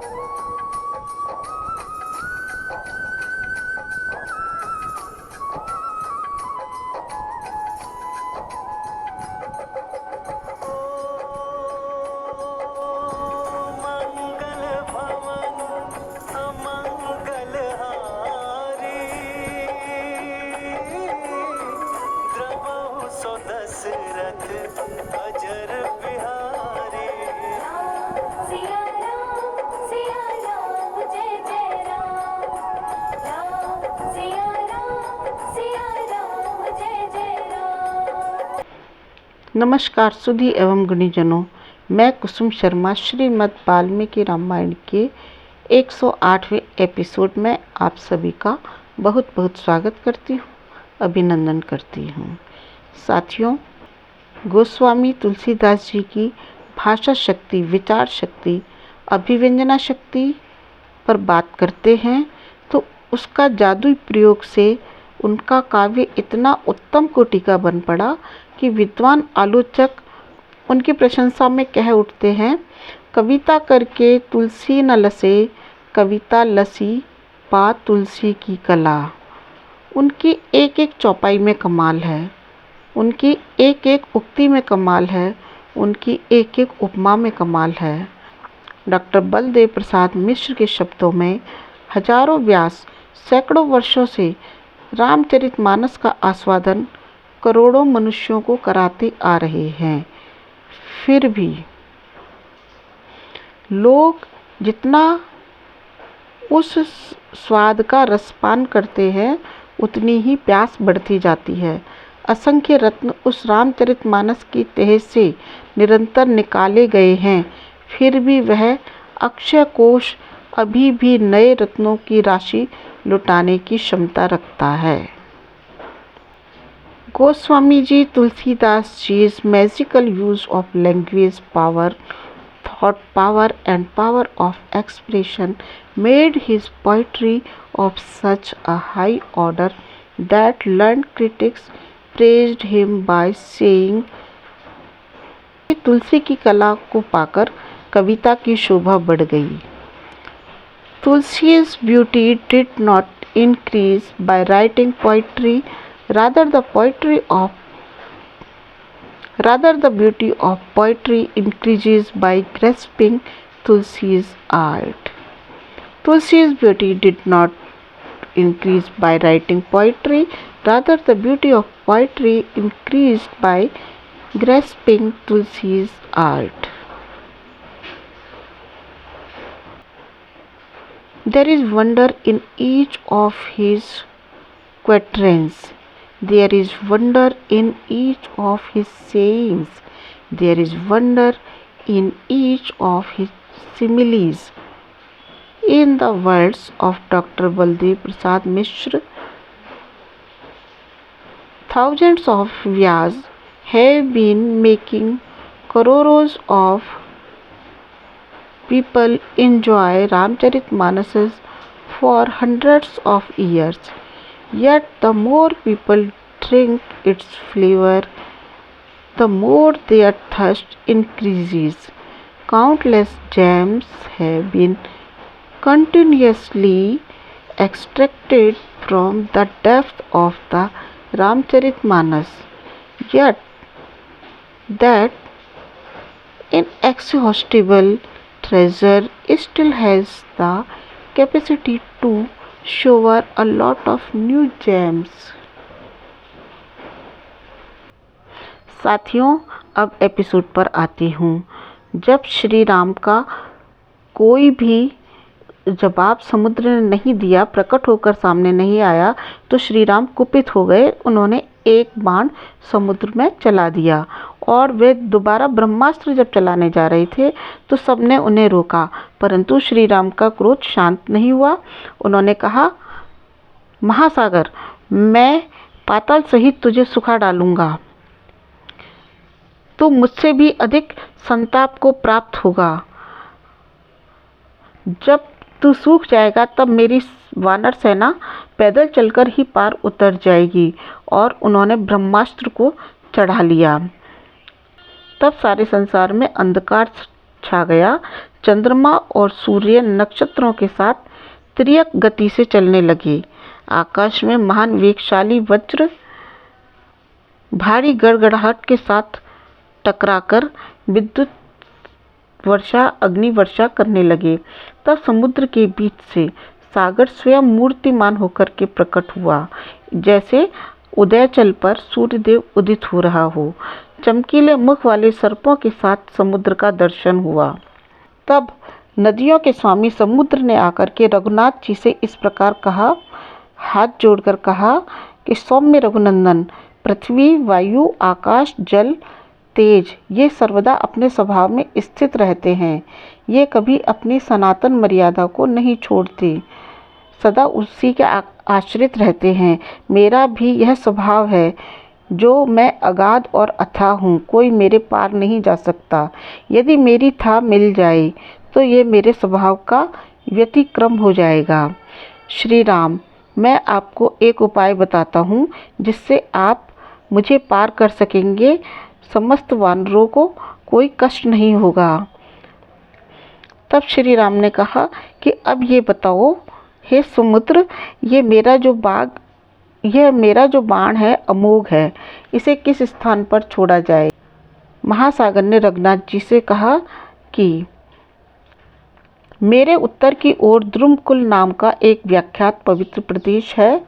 मंगल भवन अमंगल हारी, द्रवहु सो दशरथ अजर बिहारी। सिया राम जय जय राम, राम सिया राम जय जय राम। नमस्कार सुधी एवं गुणीजनों, मैं कुसुम शर्मा श्रीमद् वाल्मीकि रामायण के 108वें एपिसोड में आप सभी का बहुत बहुत स्वागत करती हूँ, अभिनंदन करती हूँ। साथियों, गोस्वामी तुलसीदास जी की भाषा शक्ति, विचार शक्ति, अभिव्यंजना शक्ति पर बात करते हैं तो उसका जादुई प्रयोग से उनका काव्य इतना उत्तम कोटि का बन पड़ा कि विद्वान आलोचक उनकी प्रशंसा में कह उठते हैं, कविता करके तुलसी न लसे, कविता लसी पा तुलसी की कला। उनकी एक एक चौपाई में कमाल है, उनकी एक एक उक्ति में कमाल है, उनकी एक एक उपमा में कमाल है। डॉक्टर बलदेव प्रसाद मिश्र के शब्दों में हजारों व्यास सैकड़ों वर्षों से रामचरितमानस का आस्वादन करोड़ों मनुष्यों को कराते आ रहे हैं। फिर भी लोग जितना उस स्वाद का रसपान करते हैं उतनी ही प्यास बढ़ती जाती है। असंख्य रत्न उस रामचरितमानस की तह से निरंतर निकाले गए हैं, फिर भी वह अक्षय कोश अभी भी नए रत्नों की राशि लुटाने की क्षमता रखता है। Goswami Ji Tulsidas Ji's magical use of language power, thought power and power of expression made his poetry of such a high order that learned critics praised him by saying, तुलसी की कला को पाकर कविता की शोभा बढ़ गई। Tulsi's beauty did not increase by writing poetry. Rather, the beauty of poetry increases by grasping Tulsi's art. Tulsi's beauty did not increase by writing poetry. Rather, the beauty of poetry increased by grasping Tulsi's art. There is wonder in each of his quatrains. There is wonder in each of his sayings. There is wonder in each of his similes. In the words of Dr. Baldev Prasad Mishra, thousands of Vyas have been making crores of people enjoy Ramcharitmanas for hundreds of years. Yet the more people drink its flavor, the more their thirst increases. Countless gems have been continuously extracted from the depth of the Ramcharitmanas. Yet that inexhaustible treasure still has the capacity to shower a lot of new gems. साथियों, अब episode पर आती हूँ। जब श्री राम का कोई भी जवाब समुद्र ने नहीं दिया, प्रकट होकर सामने नहीं आया, तो श्री राम कुपित हो गए। उन्होंने एक बाण समुद्र में चला दिया और वे दोबारा ब्रह्मास्त्र जब चलाने जा रहे थे तो सबने उन्हें रोका, परंतु श्री राम का क्रोध शांत नहीं हुआ। उन्होंने कहा, महासागर, मैं पाताल सहित तुझे सुखा डालूंगा, तो मुझसे भी अधिक संताप को प्राप्त होगा। जब तू सूख जाएगा तब मेरी वानर सेना पैदल चलकर ही पार उतर जाएगी। और उन्होंने ब्रह्मास्त्र को चढ़ा लिया। तब सारे संसार में अंधकार छा गया। चंद्रमा और सूर्य नक्षत्रों के साथ तिर्यक गति से चलने लगे। आकाश में महान वेगशाली वज्र भारी गड़गड़ाहट के साथ टकराकर विद्युत वर्षा, अग्नि वर्षा करने लगे। तब समुद्र के बीच से सागर स्वयं मूर्तिमान होकर के प्रकट हुआ, जैसे उदयचल पर सूर्यदेव उदित हो रहा हो। चमकीले मुख वाले सर्पों के साथ समुद्र का दर्शन हुआ। तब नदियों के स्वामी समुद्र ने आकर के रघुनाथ जी से इस प्रकार कहा, हाथ जोड़कर कहा कि सौम्य रघुनंदन, पृथ्वी, वायु, आकाश, जल, तेज ये सर्वदा अपने स्वभाव में स्थित रहते हैं। ये कभी अपनी सनातन मर्यादा को नहीं छोड़ते, सदा उसी के आश्रित रहते हैं। मेरा भी यह स्वभाव है, जो मैं अगाध और अथाह हूँ, कोई मेरे पार नहीं जा सकता। यदि मेरी था मिल जाए तो ये मेरे स्वभाव का व्यतिक्रम हो जाएगा। श्री राम, मैं आपको एक उपाय बताता हूँ जिससे आप मुझे पार कर सकेंगे। समस्त वानरों को कोई कष्ट नहीं होगा। तब श्री राम ने कहा कि अब ये बताओ हे समुद्र, यह मेरा जो बाण है अमोघ है, इसे किस स्थान पर छोड़ा जाए। महासागर ने रघुनाथ जी से कहा कि मेरे उत्तर की ओर द्रुमकुल नाम का एक विख्यात पवित्र प्रदेश है।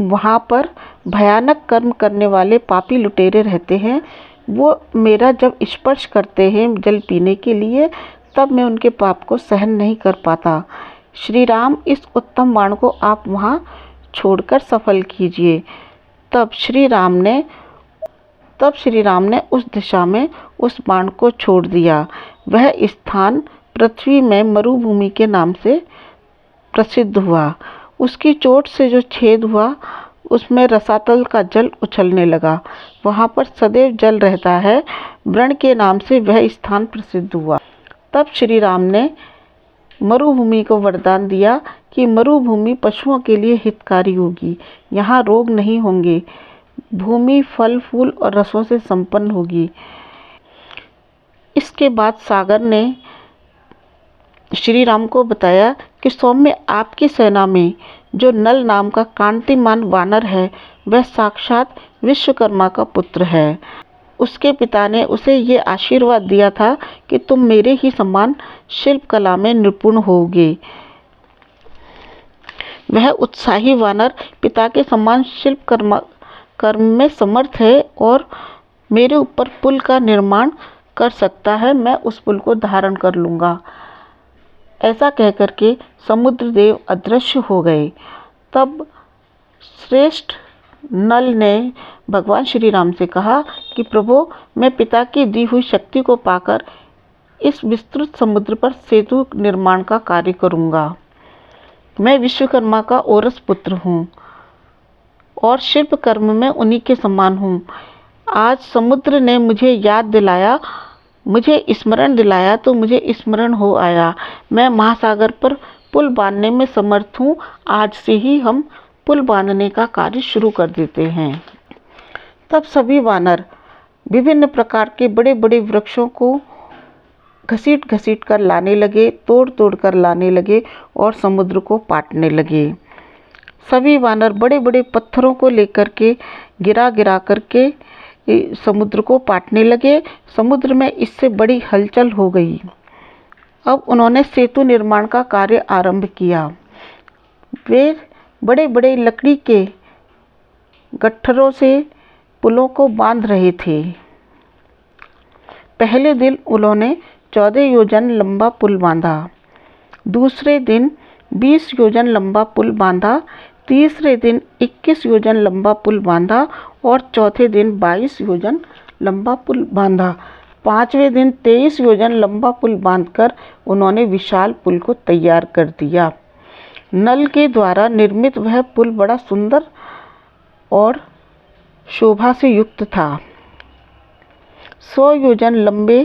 वहाँ पर भयानक कर्म करने वाले पापी लुटेरे रहते हैं। वो मेरा जब स्पर्श करते हैं जल पीने के लिए, तब मैं उनके पाप को सहन नहीं कर पाता। श्री राम, इस उत्तम बाण को आप वहाँ छोड़कर सफल कीजिए। तब श्री राम ने उस दिशा में उस बाण को छोड़ दिया। वह स्थान पृथ्वी में मरुभूमि के नाम से प्रसिद्ध हुआ। उसकी चोट से जो छेद हुआ, उसमें रसातल का जल उछलने लगा। वहाँ पर सदैव जल रहता है। व्रण के नाम से वह स्थान प्रसिद्ध हुआ। तब श्री राम ने मरुभूमि को वरदान दिया कि मरुभूमि पशुओं के लिए हितकारी होगी। यहाँ रोग नहीं होंगे। भूमि फल फूल और रसों से संपन्न होगी। इसके बाद सागर ने श्री राम को बताया कि सौम्य, आपकी सेना में जो नल नाम का कांतिमान वानर है, वह साक्षात विश्वकर्मा का पुत्र है। उसके पिता ने उसे ये आशीर्वाद दिया था कि तुम मेरे ही समान शिल्प कला में निपुण होगे। वह उत्साही वानर पिता के समान शिल्प कर्म में समर्थ है और मेरे ऊपर पुल का निर्माण कर सकता है। मैं उस पुल को धारण कर लूँगा। ऐसा कहकर के समुद्र देव अदृश्य हो गए। तब श्रेष्ठ नल ने भगवान श्री राम से कहा कि प्रभु, मैं पिता की दी हुई शक्ति को पाकर इस विस्तृत समुद्र पर सेतु निर्माण का कार्य करूँगा। मैं विश्वकर्मा का औरस पुत्र हूँ और शिल्प कर्म में उन्हीं के समान हूँ। आज समुद्र ने मुझे स्मरण दिलाया तो मुझे स्मरण हो आया। मैं महासागर पर पुल बांधने में समर्थ हूँ। आज से ही हम पुल बांधने का कार्य शुरू कर देते हैं। तब सभी वानर विभिन्न प्रकार के बड़े बड़े वृक्षों को घसीट घसीट कर लाने लगे, तोड़ तोड़ कर लाने लगे और समुद्र को पाटने लगे। सभी वानर बड़े बड़े पत्थरों को लेकर के गिरा गिरा करके समुद्र को पाटने लगे। समुद्र में इससे बड़ी हलचल हो गई। अब उन्होंने सेतु निर्माण का कार्य आरंभ किया। वे बड़े बड़े लकड़ी के गट्ठरों से पुलों को बांध रहे थे। पहले दिन उन्होंने 14 योजन लंबा पुल बांधा, दूसरे दिन 20 योजन लंबा पुल बांधा, तीसरे दिन 21 योजन लंबा पुल बांधा और चौथे दिन 22 योजन लंबा पुल बांधा। पांचवें दिन 23 योजन लंबा पुल बांधकर उन्होंने विशाल पुल को तैयार कर दिया। नल के द्वारा निर्मित वह पुल बड़ा सुंदर और शोभा से युक्त था। 100 योजन लंबे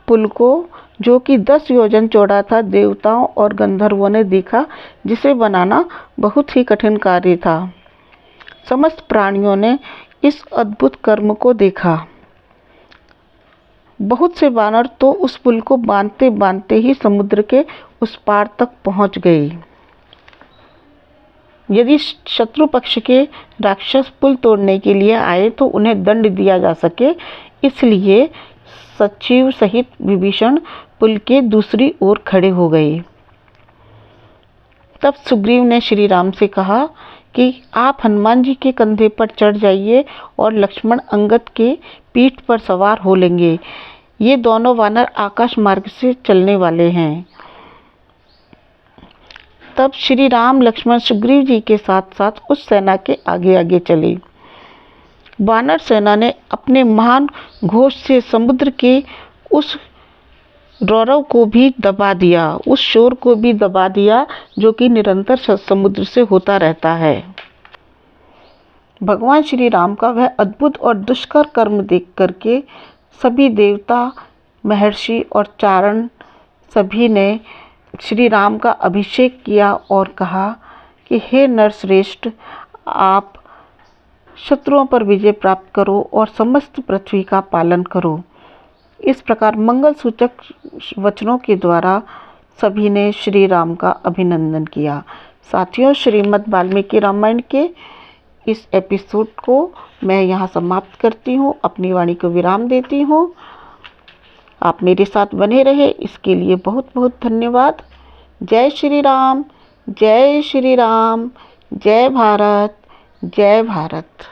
पुल को, जो कि 10 योजन चौड़ा था, देवताओं और गंधर्वों ने देखा, जिसे बनाना बहुत ही कठिन कार्य था। समस्त प्राणियों ने इस अद्भुत कर्म को देखा। बहुत से वानर तो उस पुल को बांधते बांधते ही समुद्र के उस पार तक पहुंच गए। यदि शत्रु पक्ष के राक्षस पुल तोड़ने के लिए आए तो उन्हें दंड दिया जा सके, इसलिए सचिव सहित विभीषण पुल के दूसरी ओर खड़े हो गए। तब सुग्रीव ने श्री राम से कहा कि आप हनुमान जी के कंधे पर चढ़ जाइए और लक्ष्मण अंगद के पीठ पर सवार हो लेंगे। ये दोनों वानर आकाश मार्ग से चलने वाले हैं। तब श्री राम लक्ष्मण सुग्रीव जी के साथ साथ उस सेना के आगे आगे चले। वानर सेना ने अपने महान घोष से समुद्र के उस रौरव को भी दबा दिया, उस शोर को भी दबा दिया जो कि निरंतर समुद्र से होता रहता है। भगवान श्री राम का वह अद्भुत और दुष्कर कर्म देख करके सभी देवता, महर्षि और चारण सभी ने श्री राम का अभिषेक किया और कहा कि हे नरश्रेष्ठ, आप शत्रुओं पर विजय प्राप्त करो और समस्त पृथ्वी का पालन करो। इस प्रकार मंगल सूचक वचनों के द्वारा सभी ने श्री राम का अभिनंदन किया। साथियों, श्रीमद् वाल्मीकि रामायण के इस एपिसोड को मैं यहाँ समाप्त करती हूँ, अपनी वाणी को विराम देती हूँ। आप मेरे साथ बने रहे इसके लिए बहुत बहुत धन्यवाद। जय श्री राम, जय श्री राम, जय भारत, जय भारत।